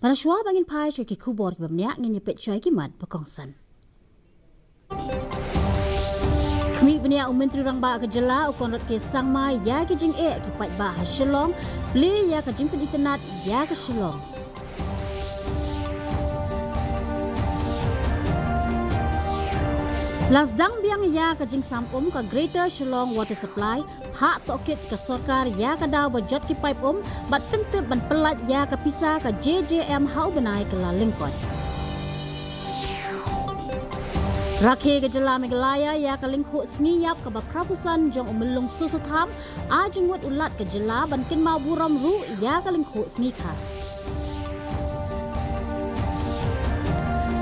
Para shwa bangin pai ki kubor ki bamnya ngin pet choy ki mat pakongsan. Kami bania Menteri Rangba ke jela ukon rot ke sangma ya ki jing ki pai ba ha Shillong beli ya ka jing pen internet ya ke Shillong. Lasdang biang ya ka jing sampum ka Greater Shillong Water Supply hak tokit ke sorkar ya ka daw bajot ki pipe bat pentep ban pelat ya ka pisah ka JJM hau benai ke la lingkot. Rakhe ke jela Meghalaya ya ka lingkhu sngiap ka ba prapusan jong umelung susutham a jingwat ulat ke jela ban kin mau buram ru ya ka lingkhu sngikhar.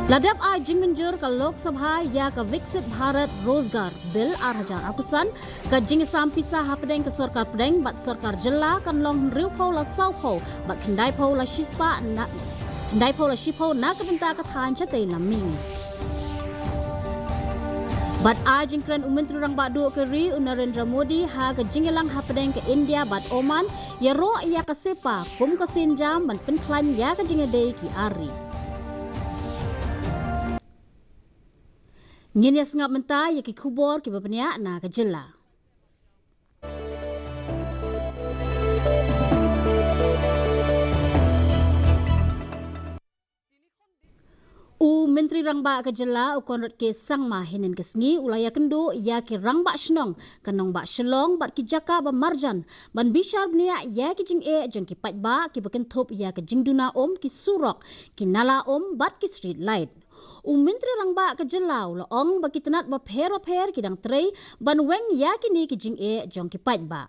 Ladap ai jing menjur ka Lok Sabha ya ka Viksit Bharat Rozgar Bill 2008 ka jing sampisa hapdeng ke sorkar pedeng bat sorkar jela kan long riu pho la sau pho bat khandai pho la shispa na khandai pho la shipo na ka benta ka than chate la ming. Bat ai jing kran Menteri Rangba du ke ri Narendra Modi ha ka jingelang hapdeng ke India bat Oman ya ro ya ka sepa kum ka sinjam ban penklan ya ka jingedei ki ari. Ngin ya sengap mentah ya ki kubor ki bapenya na ke jela. Menteri Rangba ke jela ukon rot ke sangma hinen kesngi ulaya kendo ya ki Rangba shnong kanong ba Shillong bat ki jaka ba marjan ban bishar bnia ya ki jing jeng ki pat ba ki baken thop ya ke jing duna ki surok ki nala bat ki street light. Menteri Rangba ke jela ula ong bagi tenat ba pher ki dang trei ban weng ya ki ni ki jing jong ki pat ba.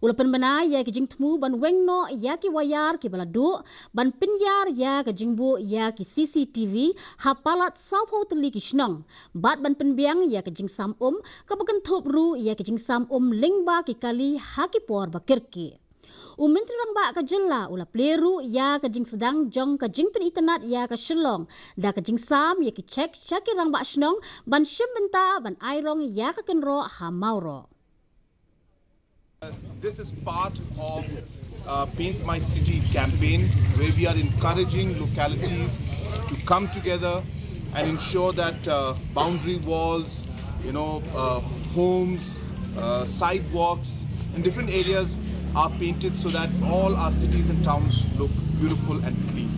Ula penbena ya ke jing temu ban weng no ya ki wayar ki baladu ban penyar ya ke jing bu ya ki CCTV hapalat saupo teli ki shnong bat ban penbiang ya ke jing sam ka bakan thop ru ya ke jing sam lingba ki kali haki por bakirki. Menteri Rangba ke jela ula pleru ya ke jing sedang jong ke jing pen internet ya ke Shillong da ke jing sam ya ki cek syaki Rangba shnong ban shim benta ban airong ya ke kenro ha mauro. This is part of Paint My City campaign where we are encouraging localities to come together and ensure that boundary walls, homes, sidewalks in different areas are painted so that all our cities and towns look beautiful and clean.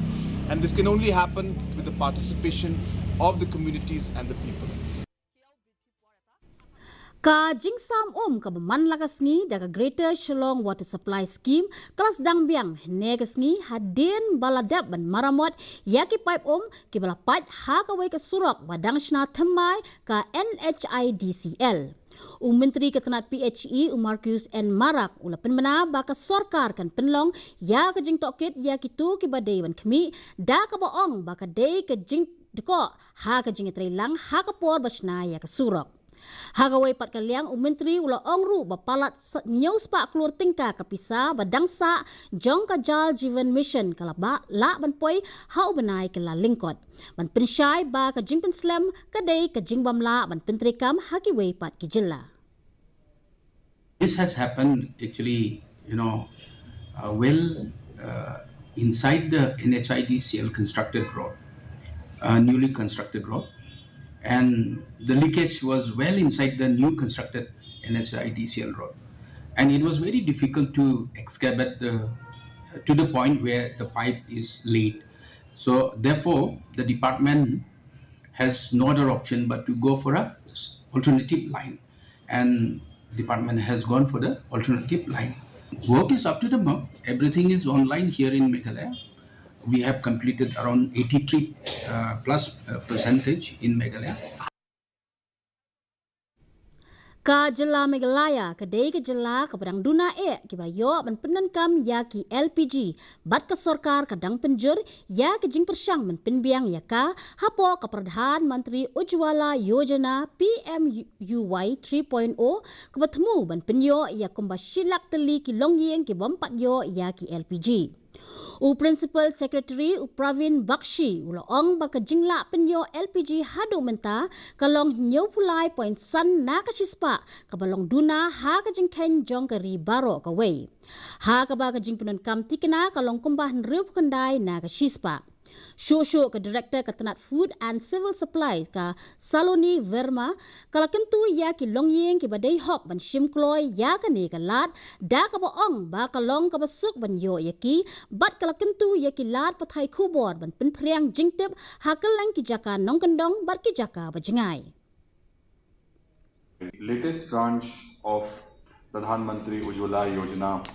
And this can only happen with the participation of the communities and the people. Ka jing sam ka man lagasngi daga Greater Shillong Water Supply Scheme kelas dang biang negasngi hadin baladap ban maramot yaki pipe ki balapat ha ka wei ke surok badang shna thamai ka NHIDCL. Menteri Ketenat PHE Marcus N Marak ula penmena baka sorkar kan penlong ya ke jing tokit ya kitu ki badai ban kemi da ka baong baka dei ke jing deko ha ka jing trelang ha ka por basna ya ke surok. Hagawai pat kaliang Menteri ula ongru bapalat nyau spa keluar tingka kapisa badangsa jong kajal Jivan Mission kalaba la ban poi hau benai ke la lingkot ban pensyai ba ka jing penslam kadai ka jing bamla ban pentrikam hakiwei pat ki jela. This has happened actually, inside the NHIDCL constructed road, newly constructed road. And the leakage was well inside the new constructed NHIDCL road. And it was very difficult to excavate to the point where the pipe is laid. So therefore, the department has no other option but to go for a alternative line. And department has gone for the alternative line. Work is up to the mark. Everything is online here in Meghalaya. We have completed around 83 percentage in Meghalaya. Ka jela Meghalaya kadai ke jela ka barang duna ki barayo ban penankam ya ki LPG bat ke sorkar kadang penjur ya ke jing persyang men penbiang ya ka hapo ka Pradhan Menteri Ujwala Yojana PMUY 3.0 ka bertemu ban penyo ya kumba silak teli ki longyeng ki bompat yo ya ki LPG. Principal Secretary Pravin Bakshi ong baka jingla penyo LPG hadu menta kalong nyau pulai point san na kasispa kabalong duna ha ka jingken jong kari baro kaway. Ha ka ba ka jing penun kam tikna kalong kumbah nriup kendai na kasispa. Shosho ke Director Ketenat Food and Civil Supplies ka Saloni Verma kala kentu ya ki longyeng ki badai hok ban shimkloy ya ka ni ka lat da ka boong ba kalong ka basuk ban yo ya ki bat kala kentu ya ki lat pathai khubor ban penpriang jingtip hakalang ki jaka nong kendong bat ki jaka bajingai. Latest tranche of Pradhan Mantri Ujjwala Yojana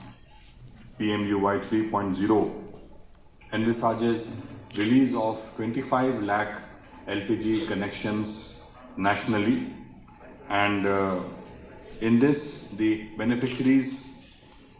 PMUY 3.0 envisages release of 25 lakh LPG connections nationally, and in this the beneficiaries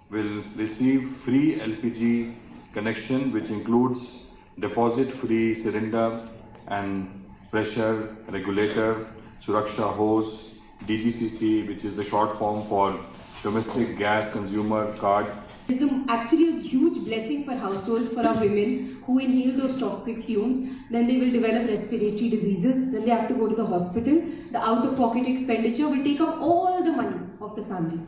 will receive free LPG connection, which includes deposit-free cylinder and pressure regulator, Suraksha hose, DGCC, which is the short form for Domestic Gas Consumer Card. It's actually a huge blessing for households, for our women who inhale those toxic fumes. Then they will develop respiratory diseases. Then they have to go to the hospital. The out-of-pocket expenditure will take up all the money of the family,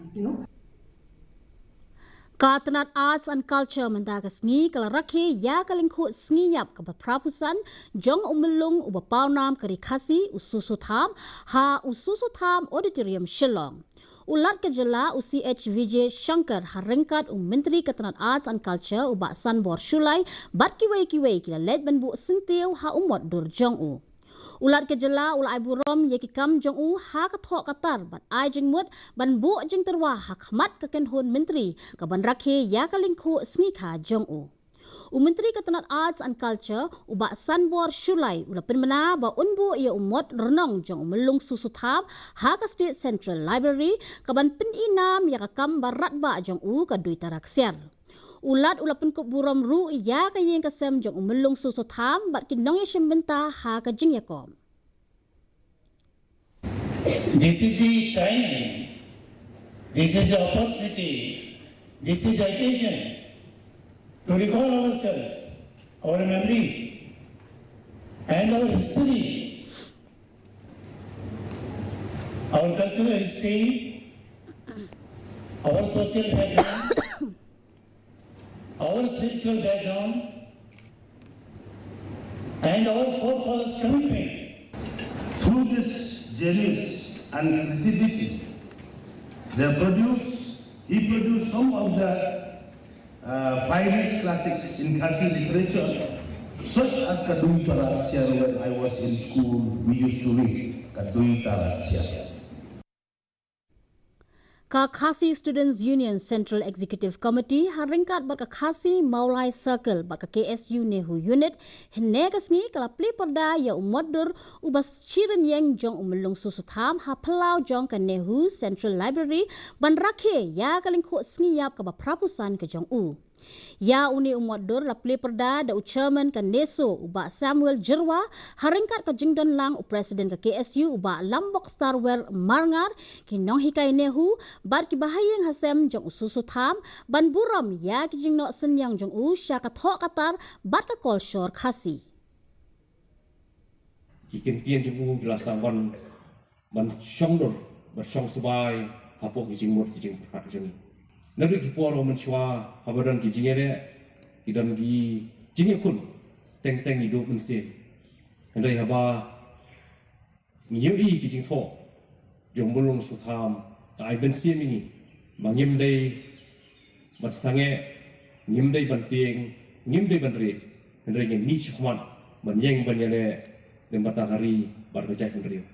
Ketenat Arts and Culture mendaga seni kala rakhe ya kalingkhu seni yap ka prapusan jong umelung ubapawnam kari khasi ususu tham auditorium Shillong. Ulat kejala UCH Vijay Shankar harengkat Menteri Ketenat Arts and Culture ubak Sanbor Shulai bat kiwai kila let banbu sentiu ha umot dur jong u. Ulat kejala ulai burom ye ki kam jong u ha ka thok katar bat ai jing mut ban bu jing terwa ha khmat ka ken hun menteri ka ban rakhe ya ka lingkhu sni kha jong u. Menteri Ketenat Arts and Culture ubak Sanbor Shulai ula penmena ba unbu ye umot renong jong melung susu thap ha ka State Central Library ka ban peninam ya ka kam barat ba jong u ka dui tarak siar. Ulat ula penkup buram ru ya ka yeng kasem jong melung susu tham bat kinong ye shembenta ha ka jing yakom. This is the time, this is the opportunity, this is the occasion to recall ourselves, our memories, and our history, our cultural history, our social background, our spiritual background, and our forefathers' commitment. Through this genius and creativity, he produced some of the finest classics in Khasi literature, such as Kadui Taraksia. When I was in school, we used to read Kadui Taraksia. Ka Khasi Students Union Central Executive Committee haringkat bat ka Khasi Maulai Circle bat ka KSU Nehu Unit hene kasni kala pli perda ya umodur ubas chiren yang jong umelung susu tham ha pelau jong ka Nehu Central Library ban rakhe ya kalingkhu sni yap ka ba prapusan ka jong u. Ya uni umodur la pli perda da chairman ka Neso ubak Samuel Jerwa haringkat ka jingdon lang presiden ka KSU ubak Lambok Starware Marngar kinong hikai Nehu bat ki bahayeng hasem jong ususu tham ban buram ya ki jingno senyang jong u sya ka thok katar bat ka kol shor Khasi. Ki kentien jong u glasa ban shongdor ban shong subai hapo ki jingmot ki jing phat jeng. Nadu ki poro man shwa habadan ki jingere ki dan ki jinge kun teng hidup mensin. Andai haba ngiyi ki jing tho jong bulung su tham ai bensin ini mangim dai bersange ngim dai banting ngim dai bandri ndai ngin ni chkhman man yeng ban yale lembata hari bar bejai bandri.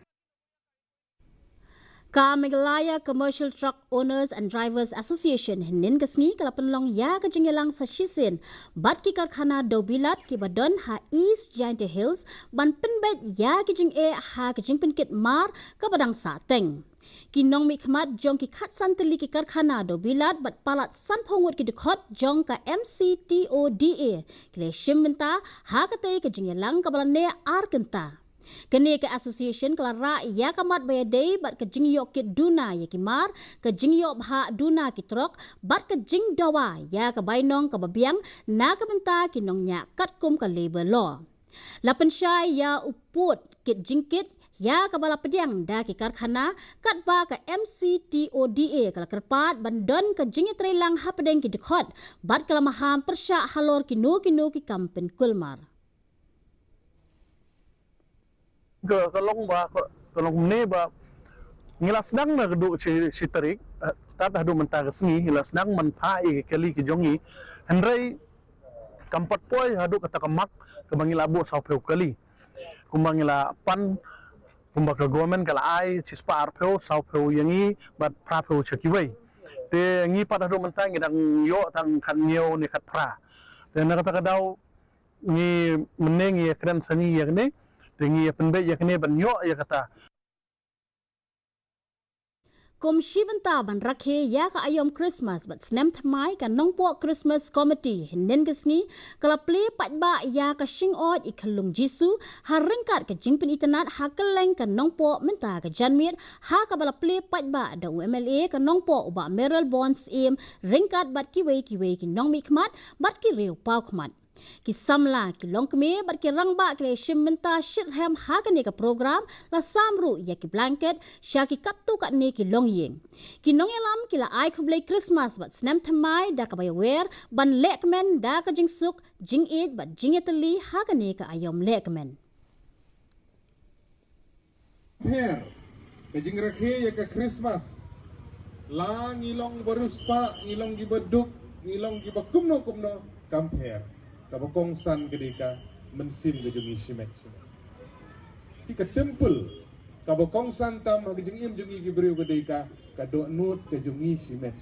Ka Meghalaya Commercial Truck Owners and Drivers Association hinin kasni kala penlong ya ka jingelang sa Shisin bat ki karkhana Dobilat ki badon ha East Giant Hills ban penbet ya ki jing ha ki jing penkit mar ka badang sa teng. Kinong mi khmat jong ki khat san teli ki karkhana Dobilat bat palat san phongot ki dekhot jong ka MCTODA kle shimmenta ha ka te ka jingelang ka balane ar kenta. Kini ke association kelara ya kamat bayadei bat ke jingyo kit duna ya kimar ke jingyo bha duna kitrok bat ke jing dawa ya ke bainong ke babiang na ke benta kinong nya kat kum ke labor law. Lapan syai ya uput kit jingkit ya ke bala pediang da ki karkhana kat ba ke MCTODA kala kerpat bandon ke jingi trelang hapedeng ki dekhot bat kelamaham persyak halor kinu ki kampen kulmar. Kalong ne ba ngila sedang na geduk si tarik tat hadu mentah resmi ngila sedang menpai kali ke jongi hendrai kampat poi hadu kata kemak ke bangila bu sau peu kali kumbangila pan kumba ke government kala ai cispa arpeu sau peu yangi bat pra peu chakiwai te ngi pat hadu mentah ngidang yo tang kan nyo ni kat pra te na kata kadau ngi meneng ya kran sani ya ne tengi penbe ya kene banyo ya kata Komisi benta ban rakhe ya ka ayom Christmas bat snem thamai ka nongpo Christmas committee hinden gesngi kala ple patba ya ka shingot ikhalung jisu haringkat ka jingpin internet hakeleng ka nongpo menta ka janmit ha ka bala ple patba da UMLA ka nongpo uba Merrill Bonds im ringkat bat kiwe ki nongmi khmat bat ki rew pau khmat ki samla ki longkme bat ki rangba ki shimenta shirham hagane ka program la samru ya ki blanket shaki kattu ka ne ki longyeng ki nongyalam ki la ai khublei Christmas bat snam thamai da ka bayawer ban lekmen da ka jingsuk jing it bat jingetali hagane ka ayom lekmen Her ke jing rakhe ya ka Christmas la ngilong baruspa ngilong gibaduk ngilong gibakumno compare kabakong san kedeka mensim ke jungi simek di ke temple kabakong san tam ke jingim jungi gibriu kedeka kadok nut ke jungi simek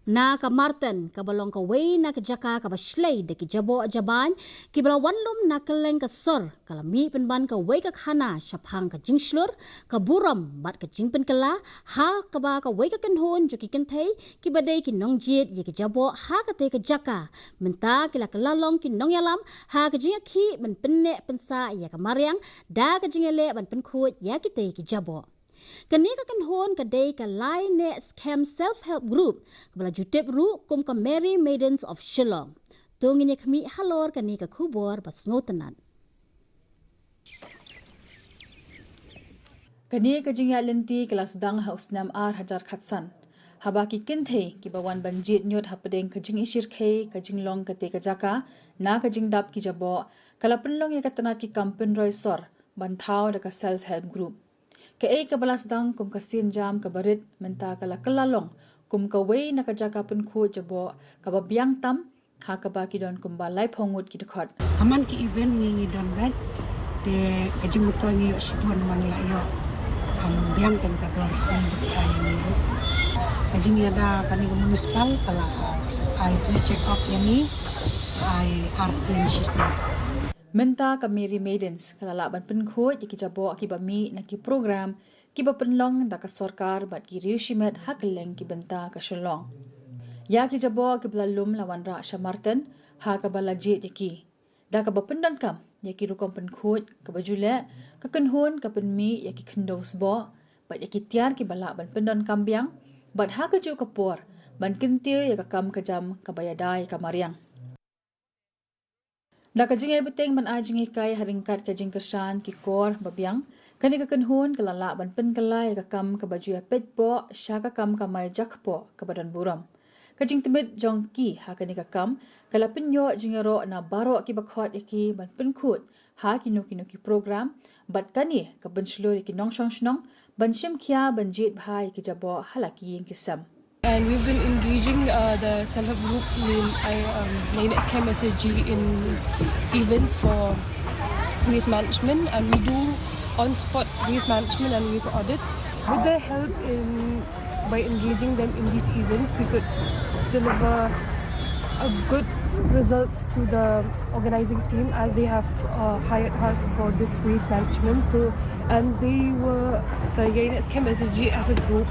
na ka Martin ka balong ka way na ka jaka ka baslay de ki jabo jaban ki bala wanlum na keleng ka sor kalami penban ka way ka khana shaphang ka jingslur ka buram bat ka jingpen kala ha ka ba ka way ka kenhon jo ki kenthei ki badai ki nongjiet ye ki jabo ha ka te ka jaka menta ki la kalalong ki nongyalam ha ka jinga khi ben penne pensa ya ka maryang da ka jingele ban penkhut ya ki te ki jabo kani ka kanhon ka day ka line scam self-help group kabala jutep ru kum ka Mary Maidens of Shillong tungin ya kami halor kani ka kubor bas ngotanan kani ka jingya lenti kelas dang hausnam ar hajar khatsan haba ki kinthe ki bawan banjit nyot hapdeng ka jing ishir khe ka jinglong ka te ka jaka na ka jingdap ki jabo kala penlong ya katana ki kampen roy sor banthau da ka self-help group ke ka balas dang kum ka sin jam ka barit menta kala kalalong kum ka way na ka jaka pun khu jabo ka babiang tam ha ka ba ki don kum ba lai phongut ki dekhot aman ki event ngi don bet te ajing muto ngi sibon man la yo biang kan ka dor sini di ay ni ajing ada kani municipal kala ai free check up yani ai arsin shisra menta ka Mary Maidens kalala ban pen khoi ki jabo ki ba mi na ki program ki ba penlong da ka sarkar bat ki riushimet hakeleng ki benta ka shalong ya ki jabo ki blalum lawan ra shamarten ha ka balaji ki da ka ba pendan kam ya ki rukom pen khoi ka bajule ka kenhon ka pen mi ya ki khendos bo bat ya ki tiar ki bala ban pendan kam biang bat ha ka ju ka por ban kintiu ya ka kam ka jam ka bayadai ka mariang da ka jingay beteng ban ajingi kay haringkat ka jing kersan ki kor babiang kani ka kenhon kalala ban pen kalay ka kam ka baju pet po sya ka kam ka may jak po ka badan buram ka jing timit jong ki ha kani ka kam kala penyo jingero na baro ki bakhot iki ban pen khut ha kino ki program bat kani ka ban slur ki nong shong shnong ban shim kya ban jit bhai ki jabo halaki ing kisam. And we've been engaging the self-help group named Scam SSG in events for waste management, and we do on-spot waste management and waste audit. With their help by engaging them in these events, we could deliver a good results to the organizing team as they have hired us for this waste management. So, and they were the Scam SSG as a group.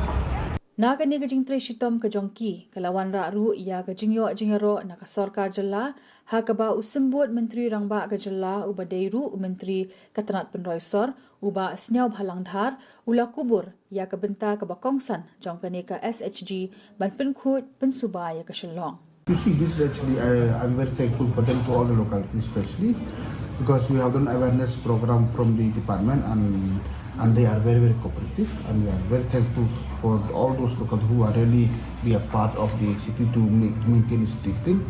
Na kani kajing tre shitom ka jongki kalawan ra ru ya kajing yo jingaro na ka sarkar jalla ha ka ba usembut menteri rangba ka jalla ubadeiru menteri katanat penroisor uba snyau bhalang dhar ula kubur ya ka benta ka bakongsan jong kani ka SHG ban penkhut pensuba ya ka Shillong. You see, this is actually, I'm very thankful for them to all the localities especially because we have done awareness program from the department and they are very, very cooperative and we are very thankful for all those locals who are really be a part of the city to maintain its thing.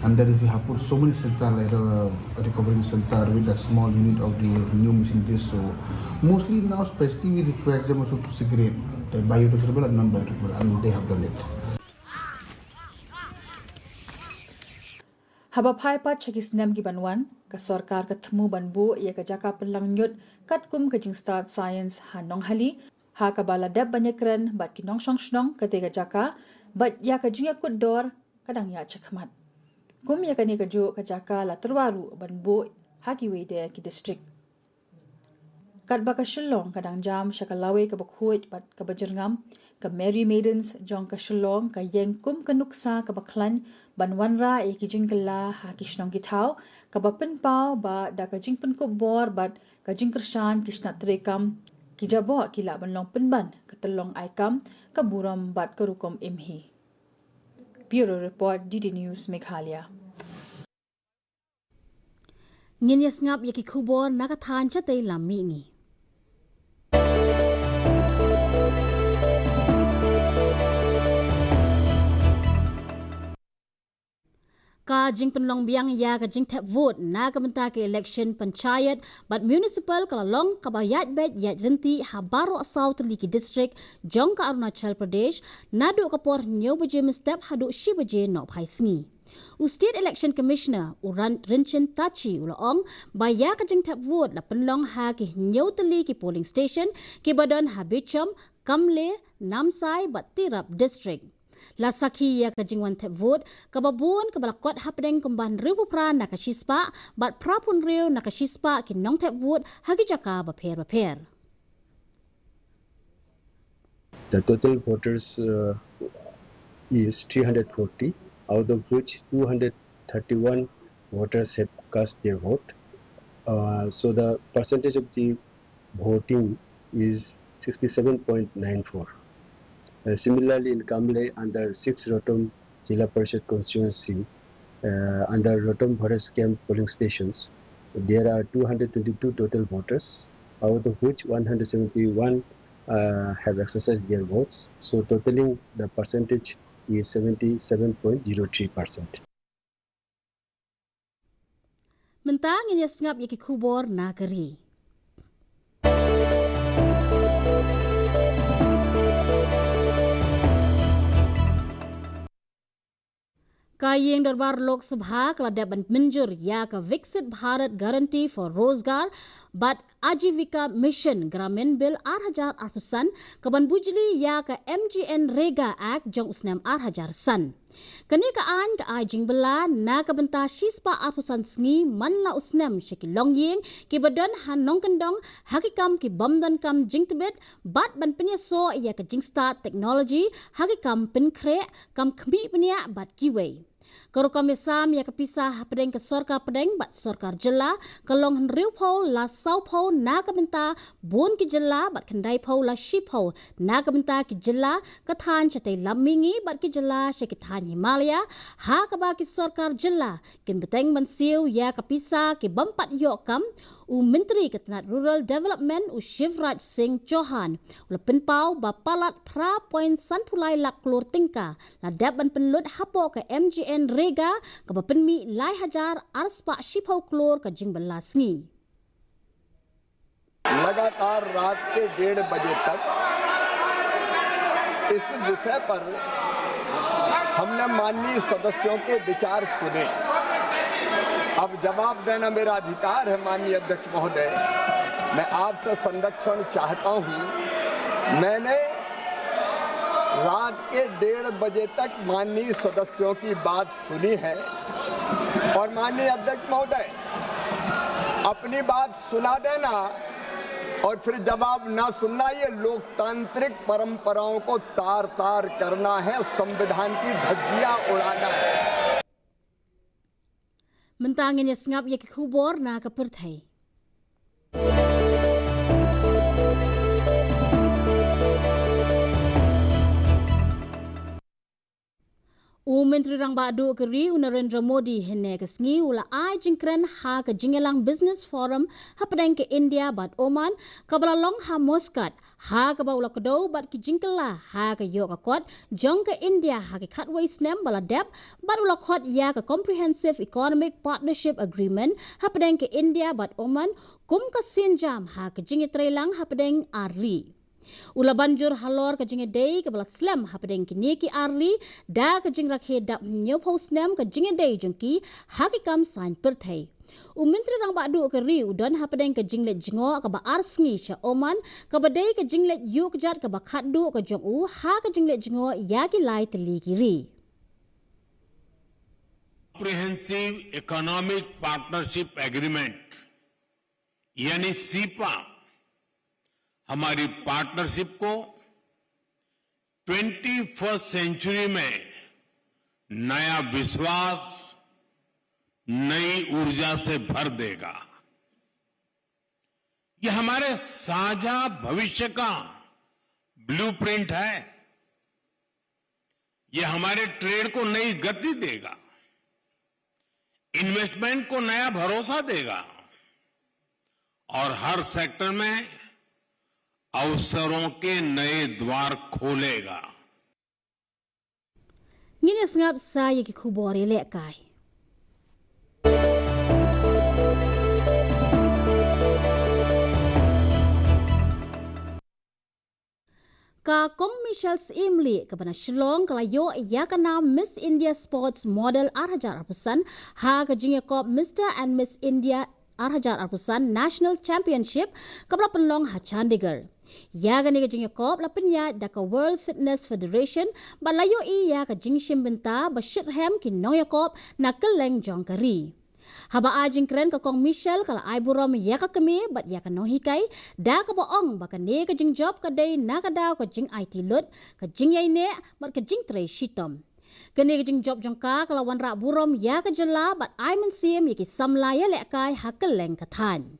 And then we have put so many center like a recovering center with a small unit of the new machinery. So mostly now, especially we request them also to segregate the biodegradable and non-biodegradable, and they have done it. Habapai pat chakis nem ki banwan ka sarkar ka thmu banbu ya ka jaka penlangyut kat kum ka jing start science hanong hali ha ka bala dab banyakran bat ki nong shong shnong ka te ka jaka bat ya ka jing kut dor kadang ya chakmat kum ya ka ni ka jo ka jaka la terwaru banbu ha ki we de ki district kat ba ka Shillong kadang jam shakalawe ka bakhuit bat ka bajirngam ka Mary Maidens jong ka Shillong ka yeng kum ka nuksa ka baklan banwanra e ki jingkala ha ki shnong ki thau ka ba penpau ba da ka jing pen ko bor bat ka jing kershan kisna trekam ki jabo ki la banlong penban ka telong aikam ka buram bat ka rukom imhi. Bureau Report DD News Meghalaya. Ngin yasngap yaki kubor nakathan cha tay lami ni. Ka jing penlong biang ya ka jing tap vote na ka benta ke election panchayat but municipal kalalong ka bayat bet yat renti habaro South Liki district jong ka Arunachal Pradesh nadu ka por nyo baje mestep hadu shi baje no phai sngi. State Election Commissioner Uran Rinchin Tachi ulaong baya ka jing tap vote la penlong ha ki nyo tali ki polling station ki badan habicham Kamle Namsai but Tirap district. La sakhi ya ka jingwan tap vote kababun kabalakot hapdeng kumban ribu pra na ka shispa but prapun riu na ka shispa ki nong tap vote hagi jaka baper. The total voters is 340, out of which 231 voters have cast their vote. So the percentage of the voting is 67.94. Similarly, in Kamle, under 6 Rotom Jila Parishad constituency, under Rotom Forest Camp polling stations, there are 222 total voters, out of which 171 have exercised their votes. So, totaling the percentage is 77.03%. Mentang ini sengap yaki kubor nagari. Kayeng Darbar Lok Sabha keladaban menjur ya ke Viksit Bharat Guarantee for Rozgar but Ajivika Mission Gramin Bill 8,000 kaban bujli ya ke MGN Rega Act jong usnam 8,000 san. Kani ka ajing bela na kabenta shispa 8,000 sngi man la usnam shikilong ying ki badan hanong kendong hakikam ki bamdan kam jing tibet bat ban penyaso ya ke jing start technology hakikam penkre kam kmi penya bat kiwei. Karukam Isam ya kepisah pedeng ke sorkar pedeng bat sorkar jela kalong henriu pau la sau pau na kabenta bun ki jela bat kendai pau la shi pau na kabenta ki jela kathan chatai lamingi bat ki jela syakithan Himalaya ha kaba ki sorkar jela kin beteng mansiu ya kepisah ki bampat yokam u Menteri Katanat Rural Development u Shivraj Singh Chauhan ula penpau bapalat pra poin sanpulai lak klur tingka la daban penlut hapo ke MGN Rega ke penmi lai hajar arspa shipau klur ke jing belasngi. लगातार रात के 1:30 बजे तक इस विषय पर हमने माननीय सदस्यों के विचार सुने। अब जवाब देना मेरा अधिकार है माननीय अध्यक्ष महोदय। मैं आपसे संरक्षण चाहता हूं। मैंने रात के 1:30 बजे तक माननीय सदस्यों की बात सुनी है और माननीय अध्यक्ष महोदय अपनी बात सुना देना और फिर जवाब ना सुनना, ये लोकतांत्रिक परंपराओं को तार तार करना है, संविधान की धज्जियां उड़ाना है। Mentangin ya sengap ya kikubor na kaperthai. Menteri Rang Badu Keri Narendra Modi hene kesngi ula ai jingkren ha ke jingelang business forum hapadeng ke India bat Oman kabala long ha Muscat ha ke baula kedau bat ki jingkela ha ke yok akot jong ke India ha ke katway snem bala dep bat ula khot ya ke comprehensive economic partnership agreement hapadeng ke India bat Oman kum ke sinjam ha ke jingi trelang hapadeng ari. Ula banjur halor ke jinge day ke bala slam hapadeng kini ki arli da ke jing rakhe dap nyop hos nem ke jinge day jengki hakikam sain perthai. Menteri Rang Badu ke ri udon hapadeng ke jinglet jingo ke ba arsngi sha Oman ke ba day ke jinglet yuk jat ke ba khadu ke jong u ha ke jinglet jingo ya ki lai teli kiri. Comprehensive Economic Partnership Agreement यानी सीपा हमारी पार्टनरशिप को 21st century में नया विश्वास, नई ऊर्जा से भर देगा। यह हमारे साझा भविष्य का ब्लूप्रिंट है। यह हमारे ट्रेड को नई गति देगा, इन्वेस्टमेंट को नया भरोसा देगा और हर सेक्टर में अवसरों के नए द्वार खोलेगा। Ngini sengap saya ki kubor elek kai. Ka Kong Michelle Imli ke bana Shillong kalayo ya kana Miss India Sports Model 8,000% ha ke jinge kop Mr and Miss India 8,000% National Championship kabla penlong ha Chandigarh. Ya gani ke jinge kop la penya da ka World Fitness Federation balayo I ya ka jing shimbenta ba Shitham ki noya kop na keleng jongkari. Haba ajing keren ka Kong Michelle kala ai burom ya ka kemi bat ya ka nohikai da ka boong ba ka ne ka jing job ka day na ka daw ka jing IT lut ka jing yai ne bat ka jing tray shitom. Kene ka jing job jongka kala wan ra burom ya ka jela bat ai men sim ya ki samlaya le kai ha keleng ka than.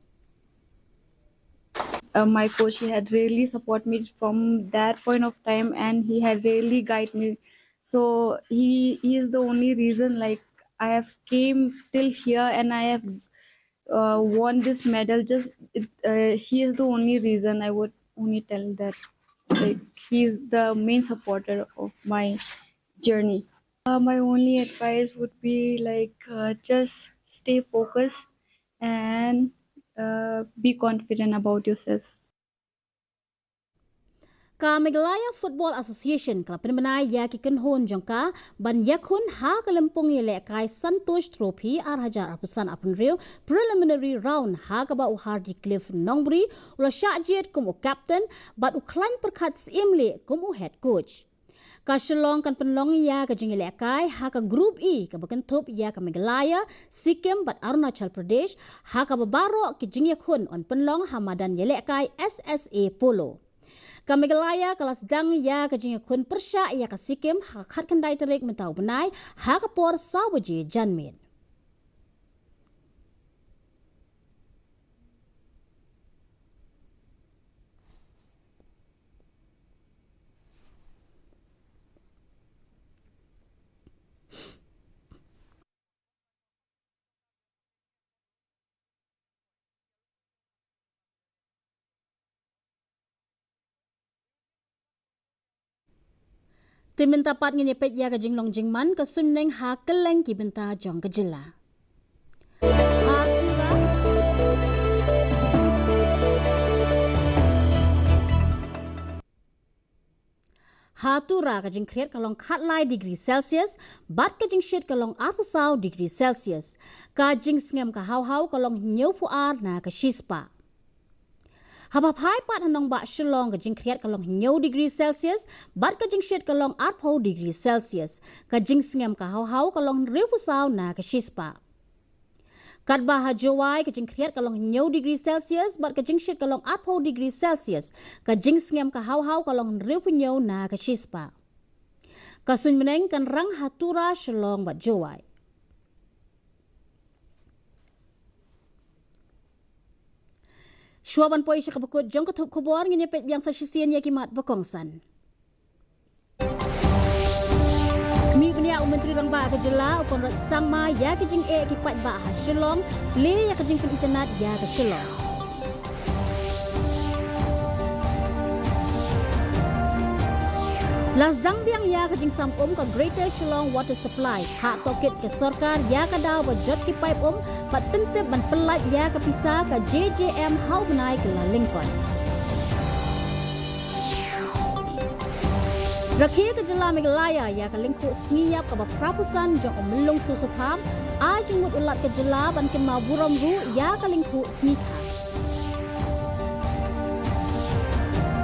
My coach, he had really supported me from that point of time, and he had really guided me. So he is the only reason like I have came till here and I have won this medal. He is the only reason. I would only tell that like he is the main supporter of my journey. My only advice would be like just stay focused and be confident about yourself. Ka Meghalaya Football Association kala penmenai ya ki kenhon jongka ban yakun ha kalempong yele kai Santosh Trophy 8,000% apun real preliminary round ha ka ba u Hardy Cliff Nongbri ula Shahjit kum u captain bat u klan perkhat simle kum u head coach. Ka Shillong kan penlong ya ka jingile kai ha ka group E ka bakentup ya ka Meghalaya, Sikkim bat Arunachal Pradesh ha ka babaro ki jingyakun on penlong Hamadan yele kai SSA Polo. Ka Meghalaya kalas dang ya ka jingyakun Persha ya ka Sikkim ha khat kandai terik mentau benai ha ka por sawaje janmin. Timin tapat ngini pet ya ka jinglong jingman ka suneng ha keleng ki benta jong ka jela. Hatura ka jing kreat kalong khatlai degree Celsius, bat ka jing shit kalong 40 degree Celsius. Ka jing sngem ka hau kalong nyau puar na ka shispa. Habapai pat hanong ba Shillong ka jing kreat kalong nyau degree Celsius, bat ka jing shit kalong 40 degree Celsius. Ka jing sngem ka hau kalong 20 na ka shispa. Kat bah Jowai ke jing kriat kalong nyau degree Celsius bat ke jing shit kalong 8 degree Celsius ke jing ngem ke hau kalong riu punyau na ke chispa. Kasun meneng kan rang hatura shalong bat Jowai. Shuaban poi syakapukut jong ketup kubor ngenyepet biang sasisian yakimat berkongsan. Menteri Rang Ba ke Jela ukon rat sangma ya ke jing ki pat ba ha Shillong le ya ke jing pen internet ya ke Shillong. La Zangbiang ya ke jing sampum ke Greater Shillong Water Supply hak toket ke sarkar ya ke daw bajot ki pipe pat pentep ban pelat ya ke pisah ke JJM hau benai ke La Lincoln. Rakhir ke Jela Meghalaya ya ke lingkup sengiyap ke prapusan jong melung susutam a jengmut ulat ke Jela ban ke mau buram ru ya ke lingkup sengika.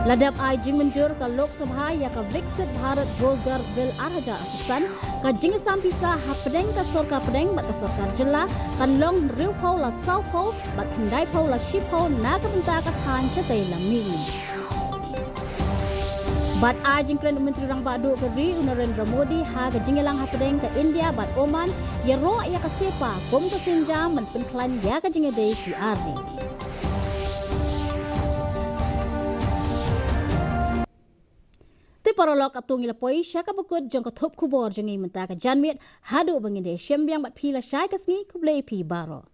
Ladap ai jing menjur ke Lok Sabha ya ke Viksit Bharat Rozgar Bill 2000 ke jing sampisa ha pedeng ke sorkar pedeng bat ke sorkar Jela kan long riu pau la sau pau bat kendai pau la ship pau na ke benta ke than cetai la mini. Bat ajing Perdana Menteri Rang Ba Duk Keri Narendra Modi ha ke jingelang ha pedeng ke India bat Oman ya ro ya ke sepa bom ke sinjam men penklan ya ke jingedei ki arni. Ti parolok atung ilapoi syaka bekut jong ke top kubor jengi menta ke janmit hadu banginde syembiang bat pila syai kesngi kublei pi baro.